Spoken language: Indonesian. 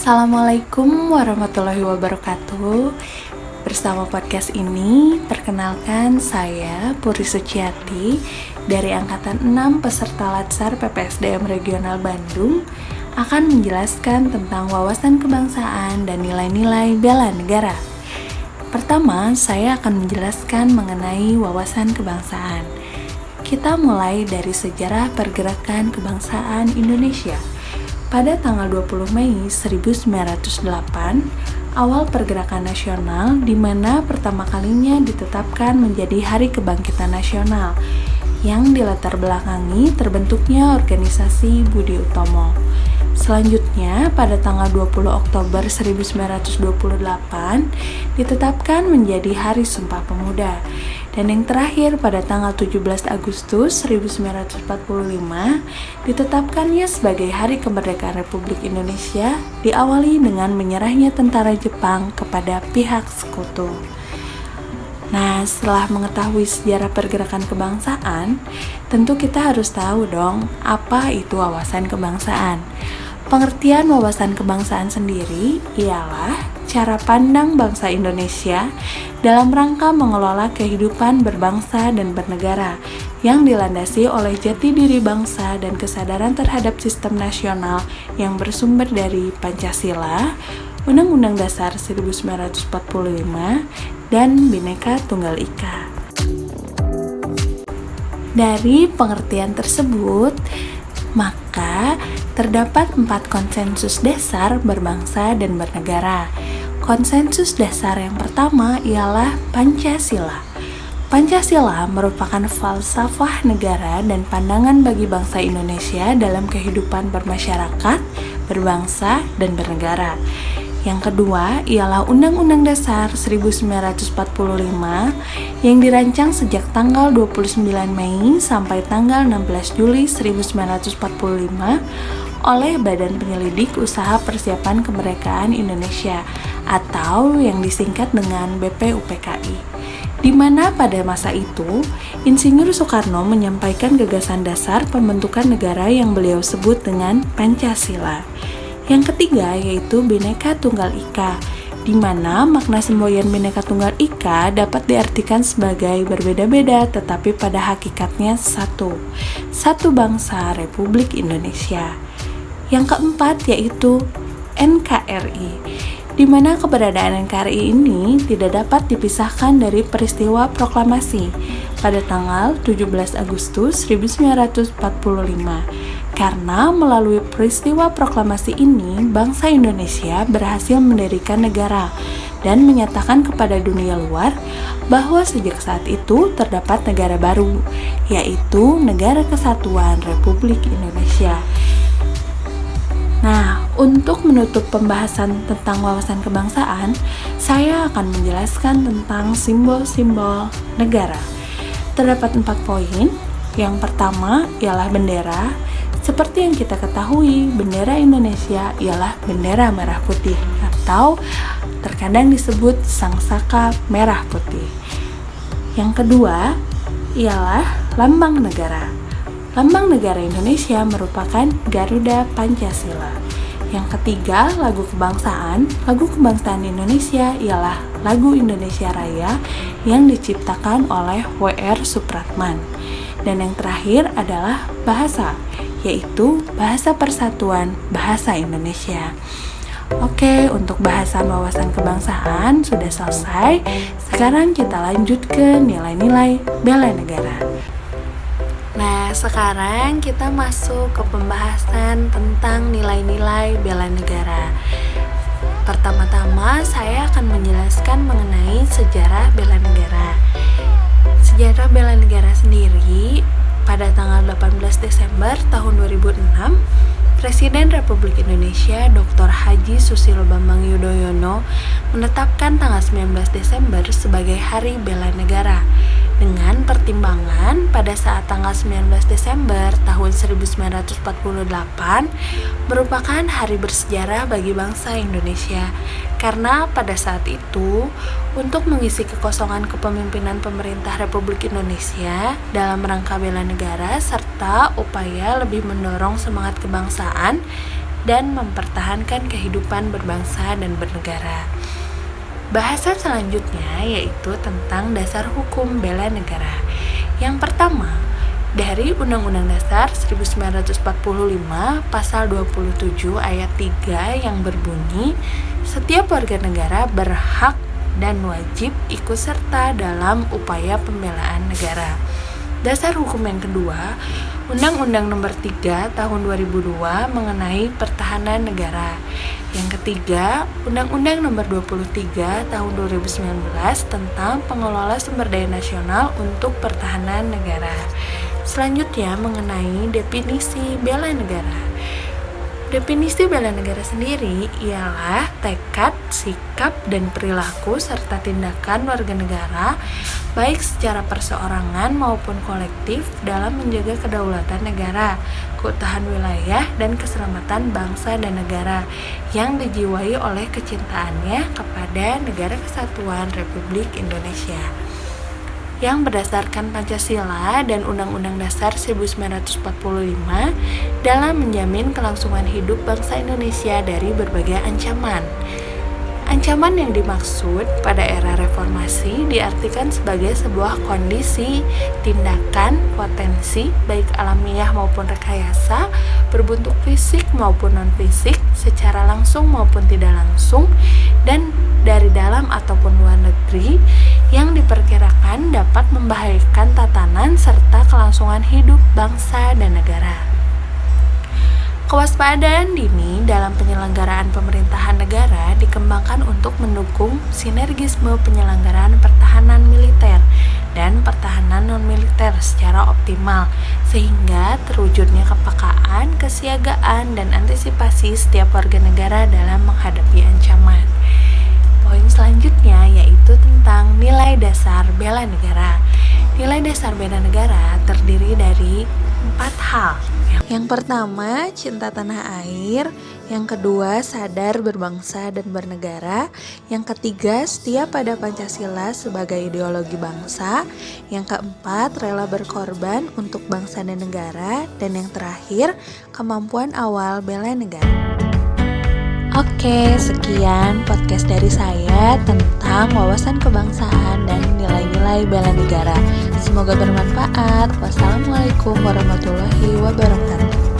Assalamualaikum warahmatullahi wabarakatuh. Bersama podcast ini, perkenalkan saya Puri Suciati dari Angkatan 6 peserta Latsar PPSDM Regional Bandung akan menjelaskan tentang wawasan kebangsaan dan nilai-nilai bela negara. Pertama, saya akan menjelaskan mengenai wawasan kebangsaan. Kita mulai dari sejarah pergerakan kebangsaan Indonesia. Pada tanggal 20 Mei 1908, awal pergerakan nasional di mana pertama kalinya ditetapkan menjadi Hari Kebangkitan Nasional yang dilatar belakangi terbentuknya organisasi Budi Utomo. Selanjutnya, pada tanggal 20 Oktober 1928 ditetapkan menjadi Hari Sumpah Pemuda. Dan yang terakhir pada tanggal 17 Agustus 1945 ditetapkannya sebagai Hari Kemerdekaan Republik Indonesia, diawali dengan menyerahnya tentara Jepang kepada pihak sekutu. Nah, setelah mengetahui sejarah pergerakan kebangsaan, tentu kita harus tahu dong apa itu wawasan kebangsaan. Pengertian wawasan kebangsaan sendiri ialah cara pandang bangsa Indonesia dalam rangka mengelola kehidupan berbangsa dan bernegara yang dilandasi oleh jati diri bangsa dan kesadaran terhadap sistem nasional yang bersumber dari Pancasila, Undang-Undang Dasar 1945, dan Bhinneka Tunggal Ika. Dari pengertian tersebut, maka terdapat 4 konsensus dasar berbangsa dan bernegara. Konsensus dasar yang pertama ialah Pancasila. Pancasila merupakan falsafah negara dan pandangan bagi bangsa Indonesia dalam kehidupan bermasyarakat, berbangsa, dan bernegara. Yang kedua ialah Undang-Undang Dasar 1945 yang dirancang sejak tanggal 29 Mei sampai tanggal 16 Juli 1945 oleh Badan Penyelidik Usaha Persiapan Kemerdekaan Indonesia atau yang disingkat dengan BPUPKI, di mana pada masa itu Insinyur Soekarno menyampaikan gagasan dasar pembentukan negara yang beliau sebut dengan Pancasila. Yang ketiga yaitu Bhinneka Tunggal Ika, di mana makna semboyan Bhinneka Tunggal Ika dapat diartikan sebagai berbeda-beda tetapi pada hakikatnya satu bangsa Republik Indonesia. Yang keempat yaitu NKRI, di mana keberadaan NKRI ini tidak dapat dipisahkan dari peristiwa proklamasi pada tanggal 17 Agustus 1945. Karena melalui peristiwa proklamasi ini, bangsa Indonesia berhasil mendirikan negara dan menyatakan kepada dunia luar bahwa sejak saat itu terdapat negara baru, yaitu Negara Kesatuan Republik Indonesia. Nah, untuk menutup pembahasan tentang wawasan kebangsaan, saya akan menjelaskan tentang simbol-simbol negara. Terdapat 4 poin. Yang pertama ialah bendera. Seperti yang kita ketahui, bendera Indonesia ialah bendera merah putih atau terkadang disebut sangsaka merah putih. Yang kedua ialah lambang negara. Lambang negara Indonesia merupakan Garuda Pancasila. Yang ketiga, lagu kebangsaan. Lagu kebangsaan Indonesia ialah lagu Indonesia Raya yang diciptakan oleh W.R. Supratman. Dan yang terakhir adalah bahasa, yaitu Bahasa Persatuan Bahasa Indonesia. Oke, untuk bahasan wawasan kebangsaan sudah selesai. Sekarang kita lanjut ke nilai-nilai bela negara. Nah, sekarang kita masuk ke pembahasan tentang nilai-nilai bela negara. Pertama-tama, saya akan menjelaskan mengenai sejarah bela negara. Sejarah bela negara sendiri, pada tanggal 18 Desember tahun 2006, Presiden Republik Indonesia Dr. Haji Susilo Bambang Yudhoyono menetapkan tanggal 19 Desember sebagai Hari Bela Negara dengan pertimbangan pada saat tanggal 19 Desember tahun 1948 merupakan hari bersejarah bagi bangsa Indonesia karena pada saat itu untuk mengisi kekosongan kepemimpinan pemerintah Republik Indonesia dalam rangka bela negara serta upaya lebih mendorong semangat kebangsaan dan mempertahankan kehidupan berbangsa dan bernegara. Bahasan selanjutnya yaitu tentang dasar hukum bela negara. Yang pertama, dari Undang-Undang Dasar 1945 Pasal 27 Ayat 3 yang berbunyi, setiap warga negara berhak dan wajib ikut serta dalam upaya pembelaan negara. Dasar hukum yang kedua, Undang-Undang Nomor 3 Tahun 2002 mengenai pertahanan negara. Yang ketiga, Undang-Undang Nomor 23 Tahun 2019 tentang pengelola sumber daya nasional untuk pertahanan negara. Selanjutnya mengenai definisi bela negara. Definisi bela negara sendiri ialah tekad, sikap, dan perilaku serta tindakan warga negara baik secara perseorangan maupun kolektif dalam menjaga kedaulatan negara, keutuhan wilayah, dan keselamatan bangsa dan negara yang dijiwai oleh kecintaannya kepada Negara Kesatuan Republik Indonesia yang berdasarkan Pancasila dan Undang-Undang Dasar 1945 dalam menjamin kelangsungan hidup bangsa Indonesia dari berbagai ancaman. Ancaman yang dimaksud pada era reformasi diartikan sebagai sebuah kondisi, tindakan, potensi, baik alamiah maupun rekayasa, berbentuk fisik maupun non-fisik, secara langsung maupun tidak langsung, dan dari dalam ataupun luar negeri, yang diperkirakan dapat membahayakan tatanan serta kelangsungan hidup bangsa dan negara. Kewaspadaan dini dalam penyelenggaraan pemerintahan negara dikembangkan untuk mendukung sinergisme penyelenggaraan pertahanan militer dan pertahanan non-militer secara optimal, sehingga terwujudnya kepekaan, kesiagaan, dan antisipasi setiap warga negara dalam menghadapi ancaman. Poin selanjutnya yaitu tentang nilai dasar bela negara. Nilai dasar bela negara terdiri dari 4 hal. Yang pertama, cinta tanah air. Yang kedua, sadar berbangsa dan bernegara. Yang ketiga, setia pada Pancasila sebagai ideologi bangsa. Yang keempat, rela berkorban untuk bangsa dan negara. Dan yang terakhir, kemampuan awal bela negara. Oke, sekian podcast dari saya tentang wawasan kebangsaan dan nilai-nilai bela negara. Semoga bermanfaat. Wassalamualaikum warahmatullahi wabarakatuh.